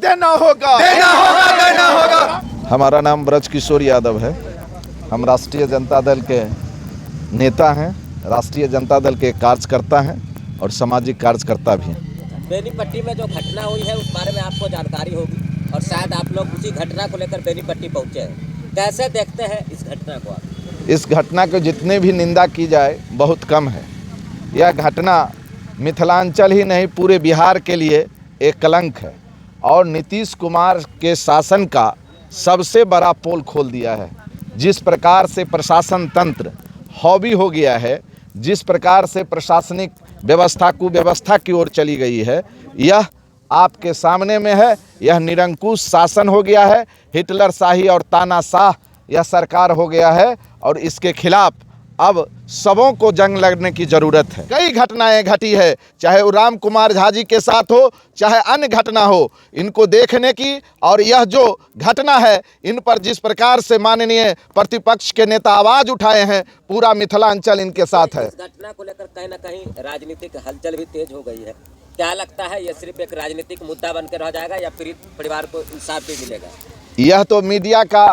देना होगा, देना होगा, देना होगा। हमारा नाम ब्रज किशोर यादव है। हम राष्ट्रीय जनता दल के नेता हैं, राष्ट्रीय जनता दल के कार्यकर्ता हैं और सामाजिक कार्यकर्ता भी हैं। बेनीपट्टी में जो घटना हुई है उस बारे में आपको जानकारी होगी और शायद आप लोग उसी घटना को लेकर बेनीपट्टी पहुंचे हैं। कैसे देखते हैं इस घटना को आप? इस घटना को जितने भी निंदा की जाए बहुत कम है। यह घटना मिथिलांचल ही नहीं पूरे बिहार के लिए एक कलंक है और नीतीश कुमार के शासन का सबसे बड़ा पोल खोल दिया है। जिस प्रकार से प्रशासन तंत्र हॉबी हो गया है, जिस प्रकार से प्रशासनिक व्यवस्था कुव्यवस्था की ओर चली गई है, यह आपके सामने में है। यह निरंकुश शासन हो गया है, हिटलर शाही और तानाशाह यह सरकार हो गया है और इसके खिलाफ अब सबों को जंग लड़ने की ज़रूरत है। कई घटनाएं घटी है, चाहे वो राम कुमार झा जी के साथ हो, चाहे अन्य घटना हो, इनको देखने की। और यह जो घटना है, इन पर जिस प्रकार से माननीय प्रतिपक्ष के नेता आवाज़ उठाए हैं, पूरा मिथिलांचल इनके साथ है। इस घटना को लेकर कहीं ना कहीं राजनीतिक हलचल भी तेज हो गई है। क्या लगता है, यह सिर्फ एक राजनीतिक मुद्दा बनकर रह जाएगा या पीड़ित परिवार को इंसाफ भी मिलेगा? यह तो मीडिया का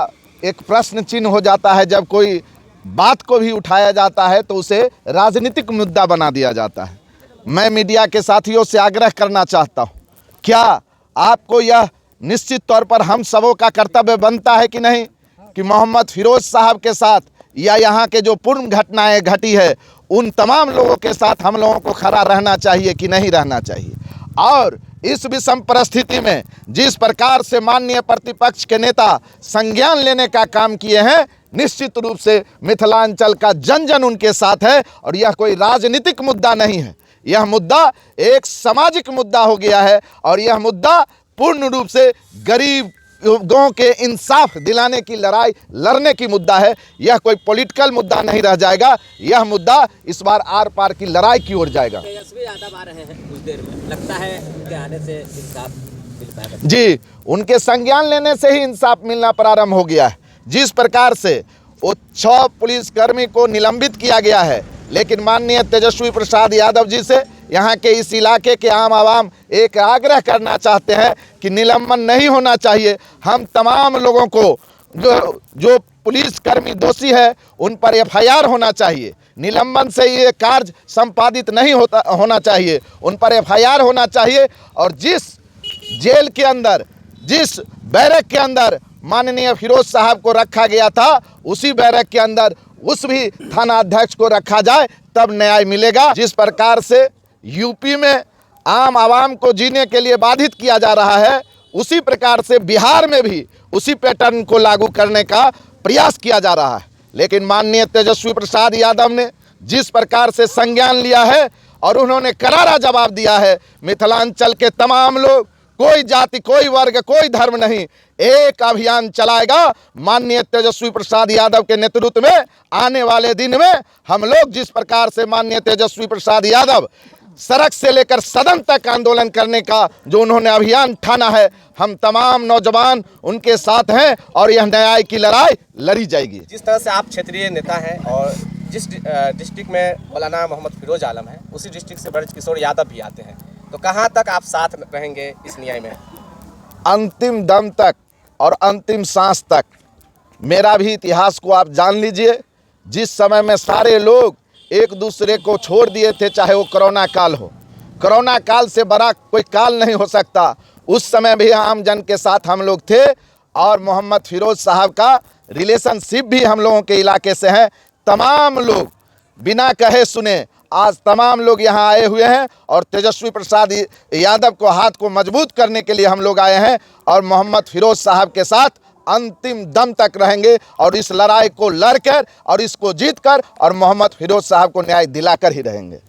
एक प्रश्न चिन्ह हो जाता है। जब कोई बात को भी उठाया जाता है तो उसे राजनीतिक मुद्दा बना दिया जाता है। मैं मीडिया के साथियों से आग्रह करना चाहता हूं, क्या आपको यह निश्चित तौर पर हम सबों का कर्तव्य बनता है कि नहीं कि मोहम्मद फिरोज साहब के साथ या यहाँ के जो पूर्व घटनाएं घटी है उन तमाम लोगों के साथ हम लोगों को खड़ा रहना चाहिए कि नहीं रहना चाहिए? और इस विषम परिस्थिति में जिस प्रकार से माननीय प्रतिपक्ष के नेता संज्ञान लेने का काम किए हैं, निश्चित रूप से मिथिलांचल का जन जन उनके साथ है। और यह कोई राजनीतिक मुद्दा नहीं है, यह मुद्दा एक सामाजिक मुद्दा हो गया है और यह मुद्दा पूर्ण रूप से गरीबों के इंसाफ दिलाने की लड़ाई लड़ने की मुद्दा है। यह कोई पॉलिटिकल मुद्दा नहीं रह जाएगा, यह मुद्दा इस बार आर पार की लड़ाई की ओर जाएगा। तेजस्वी यादव आ रहे हैं कुछ देर में, लगता है उनके आने से इंसाफ मिल पाएगा? जी, उनके संज्ञान लेने से ही इंसाफ मिलना प्रारंभ हो गया है। जिस प्रकार से वो 6 पुलिसकर्मी को निलंबित किया गया है, लेकिन माननीय तेजस्वी प्रसाद यादव जी से यहाँ के इस इलाके के आम आवाम एक आग्रह करना चाहते हैं कि निलंबन नहीं होना चाहिए। हम तमाम लोगों को जो पुलिसकर्मी दोषी है उन पर FIR होना चाहिए। निलंबन से ये कार्य संपादित नहीं होना चाहिए, उन पर FIR होना चाहिए। और जिस जेल के अंदर, जिस बैरक के अंदर माननीय फिरोज साहब को रखा गया था, उसी बैरक के अंदर उस भी थाना अध्यक्ष को रखा जाए, तब न्याय मिलेगा। जिस प्रकार से यूपी में आम आवाम को जीने के लिए बाधित किया जा रहा है, उसी प्रकार से बिहार में भी उसी पैटर्न को लागू करने का प्रयास किया जा रहा है। लेकिन माननीय तेजस्वी प्रसाद यादव ने जिस प्रकार से संज्ञान लिया है और उन्होंने करारा जवाब दिया है, मिथिलांचल के तमाम लोग, कोई जाति, कोई वर्ग, कोई धर्म नहीं, एक अभियान चलाएगा माननीय तेजस्वी प्रसाद यादव के नेतृत्व में। आने वाले दिन में हम लोग जिस प्रकार से माननीय तेजस्वी प्रसाद यादव सड़क से लेकर सदन तक आंदोलन करने का जो उन्होंने अभियान ठाना है, हम तमाम नौजवान उनके साथ हैं और यह न्याय की लड़ाई लड़ी जाएगी। जिस तरह से आप क्षेत्रीय नेता हैं और जिस डिस्ट्रिक्ट में मौलाना मोहम्मद फिरोज आलम है, उसी डिस्ट्रिक्ट से ब्रज किशोर यादव भी आते हैं, तो कहाँ तक आप साथ रहेंगे इस न्याय में? अंतिम दम तक और अंतिम सांस तक। मेरा भी इतिहास को आप जान लीजिए। जिस समय में सारे लोग एक दूसरे को छोड़ दिए थे, चाहे वो कोरोना काल हो, कोरोना काल से बड़ा कोई काल नहीं हो सकता, उस समय भी आम जन के साथ हम लोग थे। और मोहम्मद फिरोज साहब का रिलेशनशिप भी हम लोगों के इलाके से है। तमाम लोग बिना कहे सुने आज तमाम लोग यहाँ आए हुए हैं और तेजस्वी प्रसाद यादव को हाथ को मजबूत करने के लिए हम लोग आए हैं और मोहम्मद फिरोज साहब के साथ अंतिम दम तक रहेंगे और इस लड़ाई को लड़कर और इसको जीतकर और मोहम्मद फिरोज साहब को न्याय दिलाकर ही रहेंगे।